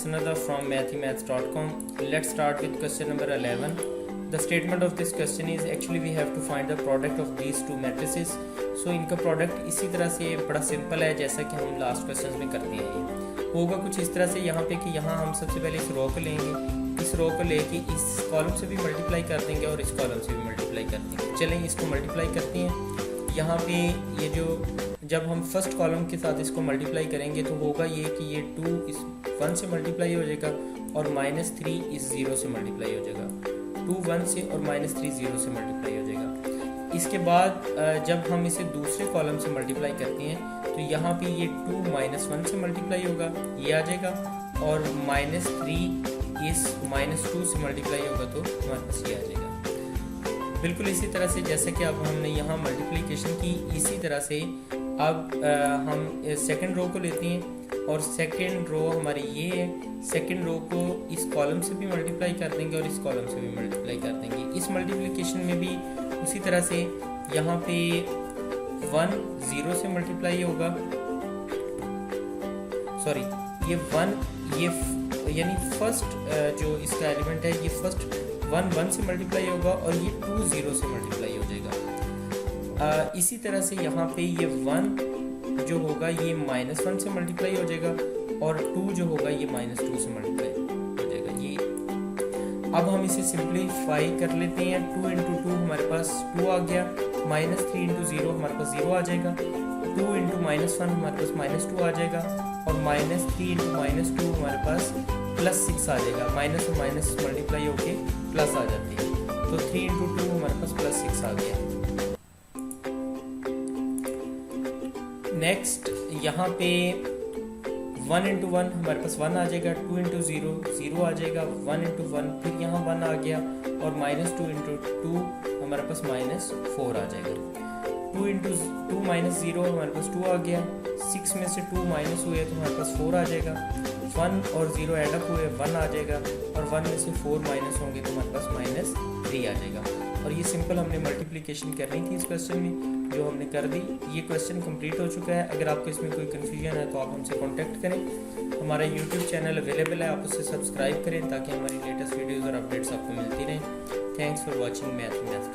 Sanada from mathemaths.com. Let's start with question number 11. The statement of this question is actually we have to find the product of these two matrices. So इनका product इसी तरह से बड़ा simple है जैसा कि हम last question में करते हैं। ये होगा कुछ इस तरह से यहाँ पे कि यहाँ हम सबसे पहले इस रो को लेंगे, इस रो को लेके इस कॉलम से भी मल्टीप्लाई कर देंगे और इस कॉलम से भी मल्टीप्लाई कर देंगे। चलें इसको मल्टीप्लाई करते हैं। यहाँ पे ये जो जब हम फर्स्ट कॉलम के साथ इसको मल्टीप्लाई करेंगे तो होगा ये कि ये 2 इस 1 से मल्टीप्लाई हो जाएगा और -3 इस 0 से मल्टीप्लाई हो जाएगा। 2 1 से और -3 0 से मल्टीप्लाई हो जाएगा। इसके बाद जब हम इसे दूसरे कॉलम से मल्टीप्लाई करते हैं तो यहाँ पे ये 2 -1 से मल्टीप्लाई होगा, ये आ जाएगा और -3 इस -2 से मल्टीप्लाई होगा तो हमारे पास ये आ जाएगा। बिल्कुल इसी तरह से जैसे कि अब हमने यहाँ मल्टीप्लिकेशन की, इसी तरह से अब हम सेकंड रो को लेते हैं और सेकंड रो हमारी ये है। सेकंड रो को इस कॉलम से भी मल्टीप्लाई कर देंगे और इस कॉलम से भी मल्टीप्लाई कर देंगे। इस मल्टीप्लिकेशन में भी उसी तरह से यहाँ पे 1 0 से मल्टीप्लाई होगा, सॉरी ये 1 ये यानी फर्स्ट जो इसका एलिमेंट है ये फर्स्ट 1 1 से मल्टीप्लाई होगा और ये 2 0 से मल्टीप्लाई हो जाएगा। इसी तरह से यहाँ पे ये 1 जो होगा ये -1 से मल्टीप्लाई हो जाएगा और 2 जो होगा ये -2 से मल्टीप्लाई हो जाएगा। ये अब हम इसे सिंप्लीफाई कर लेते हैं। 2 × 2 हमारे पास 2 आ गया, -3 × 0 हमारे पास 0 आ जाएगा, 2 × -1 हमारे पास -2 आ जाएगा और -3 × -2 हमारे पास +6 आ जाएगा। माइनस और माइनस मल्टीप्लाई होके प्लस आ जाती है, तो 3 × 2 हमारे पास +6 आ गया। नेक्स्ट यहाँ पे 1 × 1 हमारे पास 1 आ जाएगा, 2 × 0 0 आ जाएगा, 1 × 1 फिर यहाँ 1 आ गया और -2 × 2 हमारे पास -4 आ जाएगा। 2 × 2 -0 हमारे पास 2 आ गया, 6 में से 2 माइनस हुए तो हमारे पास 4 आ जाएगा। 1 और 0 एडअप हुए 1 आ जाएगा और 1 में से 4 माइनस होंगे तो हमारे पास -3 आ जाएगा। और ये सिंपल हमने मल्टीप्लिकेशन करनी थी इस क्वेश्चन में, जो हमने कर दी। ये क्वेश्चन कंप्लीट हो चुका है। अगर आपको इसमें कोई कन्फ्यूजन है तो आप हमसे कांटेक्ट करें। हमारा यूट्यूब चैनल अवेलेबल है, आप उसे सब्सक्राइब करें ताकि हमारी लेटेस्ट वीडियोज़ और अपडेट्स आपको मिलती रहें। Thanks for watching मैथमेथ्स।